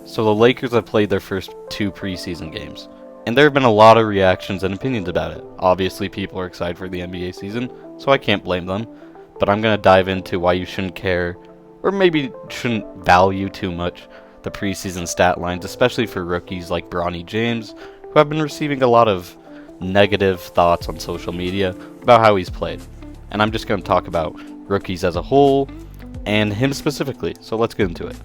So the Lakers have played their first 2 preseason games, and there have been a lot of reactions and opinions about it. Obviously, people are excited for the NBA season, so I can't blame them, but I'm going to dive into why you shouldn't care, or maybe shouldn't value too much, the preseason stat lines, especially for rookies like Bronny James, who have been receiving a lot of negative thoughts on social media about how he's played. And I'm just going to talk about rookies as a whole, and him specifically, so let's get into it.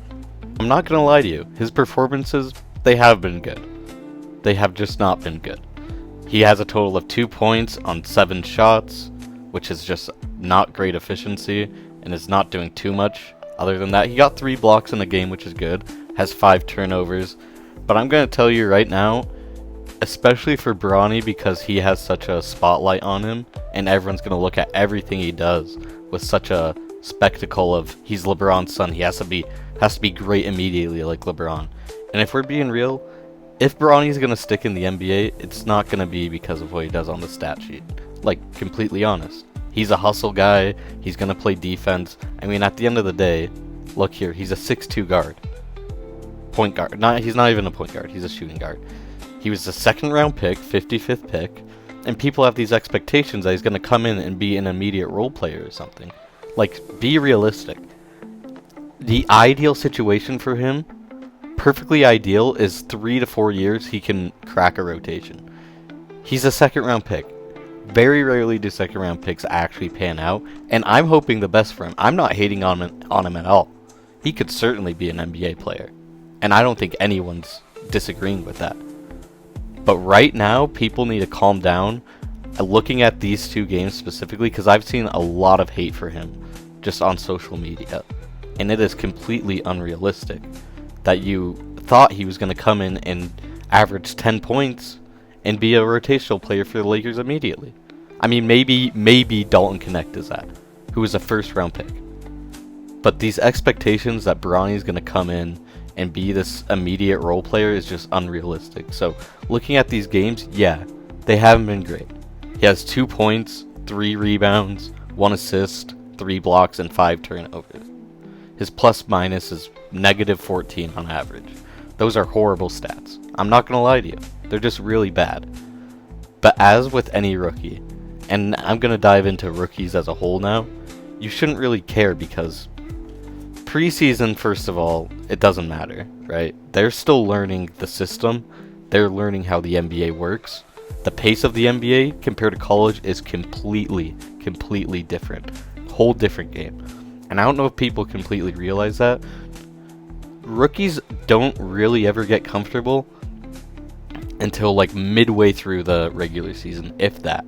I'm not going to lie to you, his performances, they have been good. They have just not been good. He has a total of 2 points on 7 shots, which is just not great efficiency, and is not doing too much. Other than that, he got 3 blocks in the game, which is good, has 5 turnovers, but I'm going to tell you right now, especially for Bronny, because he has such a spotlight on him, and everyone's going to look at everything he does with such a spectacle of he's LeBron's son. He has to be great immediately like LeBron. And if we're being real, if Bronny's going to stick in the NBA, it's not going to be because of what he does on the stat sheet. Like, completely honest. He's a hustle guy. He's going to play defense. I mean, at the end of the day, look here. He's a 6'2 guard. Point guard. He's not even a point guard. He's a shooting guard. He was the 2nd round pick, 55th pick, and people have these expectations that he's going to come in and be an immediate role player or something. Like, be realistic. The ideal situation for him, perfectly ideal, is 3 to 4 years he can crack a rotation. He's a 2nd round pick. Very rarely do 2nd round picks actually pan out, and I'm hoping the best for him. I'm not hating on him at all. He could certainly be an NBA player, and I don't think anyone's disagreeing with that. But right now, people need to calm down. Looking at these 2 games specifically, because I've seen a lot of hate for him just on social media, and it is completely unrealistic that you thought he was going to come in and average 10 points and be a rotational player for the Lakers immediately. I mean, maybe Dalton Connect is that, who was a 1st round pick. But these expectations that Bronny's going to come in and be this immediate role player is just unrealistic. So, looking at these games, yeah, they haven't been great. He has 2 points, 3 rebounds, 1 assist, 3 blocks, and 5 turnovers. His plus minus is -14 on average. Those are horrible stats. I'm not going to lie to you. They're just really bad. But as with any rookie, and I'm going to dive into rookies as a whole now, you shouldn't really care because preseason, first of all, it doesn't matter, right? They're still learning the system. They're learning how the NBA works. The pace of the NBA compared to college is completely different. Whole different game. And I don't know if people completely realize that. Rookies don't really ever get comfortable until like midway through the regular season, if that.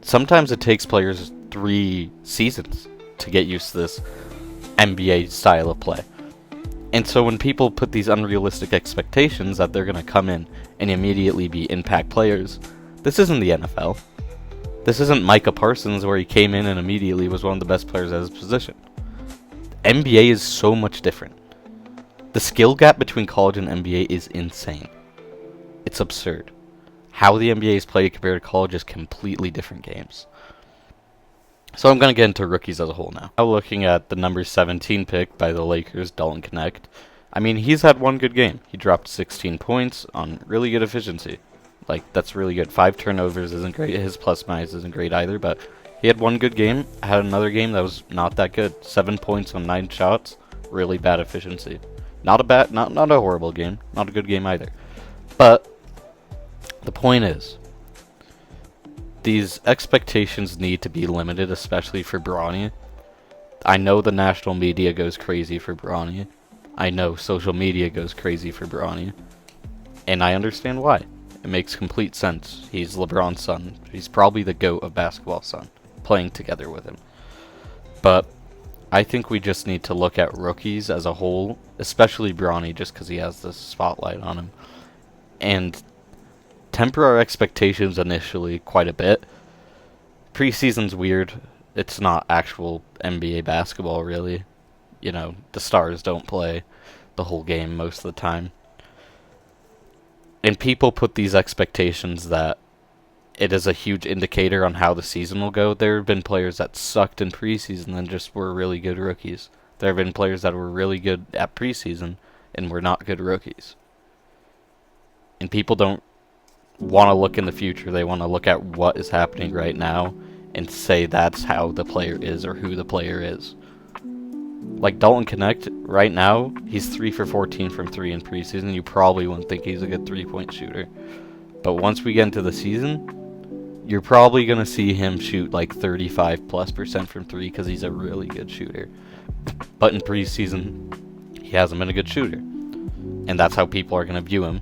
Sometimes it takes players 3 seasons to get used to this NBA style of play. And so when people put these unrealistic expectations that they're going to come in and immediately be impact players, this isn't the NFL. This isn't Micah Parsons where he came in and immediately was one of the best players at his position. NBA is so much different. The skill gap between college and NBA is insane. It's absurd. How the NBA is played compared to college is completely different games. So I'm going to get into rookies as a whole now. Now looking at the number 17 pick by the Lakers, Dalton Connect. I mean, he's had one good game. He dropped 16 points on really good efficiency. Like, that's really good. 5 turnovers isn't great. His plus minus isn't great either, but he had one good game. Had another game that was not that good. 7 points on 9 shots. Really bad efficiency. Not a horrible game. Not a good game either. But the point is, these expectations need to be limited, especially for Bronny. I know the national media goes crazy for Bronny. I know social media goes crazy for Bronny. And I understand why. It makes complete sense. He's LeBron's son. He's probably the GOAT of basketball son, playing together with him. But I think we just need to look at rookies as a whole, especially Bronny, just because he has this spotlight on him, and temper our expectations initially quite a bit. Preseason's weird. It's not actual NBA basketball, really. You know, the stars don't play the whole game most of the time. And people put these expectations that it is a huge indicator on how the season will go. There have been players that sucked in preseason and just were really good rookies. There have been players that were really good at preseason and we're not good rookies. And people don't want to look in the future. They want to look at what is happening right now and say that's how the player is or who the player is. Like Dalton Connect, right now, he's 3 for 14 from 3 in preseason. You probably wouldn't think he's a good 3-point shooter. But once we get into the season, you're probably going to see him shoot like 35+% from 3 because he's a really good shooter. But in preseason, he hasn't been a good shooter. And that's how people are going to view him.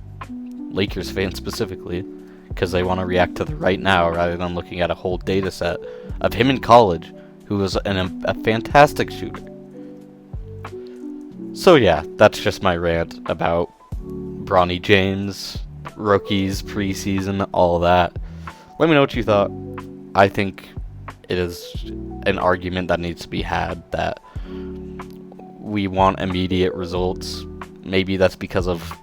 Lakers fans specifically, because they want to react to the right now rather than looking at a whole data set of him in college, who was a fantastic shooter. So yeah, that's just my rant about Bronny James, rookies, preseason, all that. Let me know what you thought. I think it is an argument that needs to be had that we want immediate results. Maybe that's because of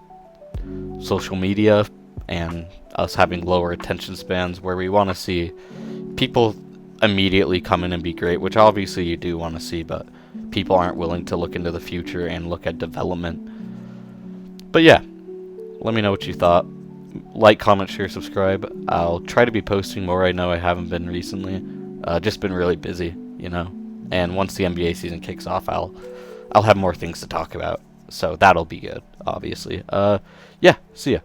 social media and us having lower attention spans, where we want to see people immediately come in and be great, which obviously you do want to see, but people aren't willing to look into the future and look at development. But yeah, let me know what you thought. Like, comment, share, subscribe. I'll try to be posting more. I know I haven't been recently. Just been really busy, you know. And once the NBA season kicks off, I'll have more things to talk about. So that'll be good, obviously. Yeah, see ya.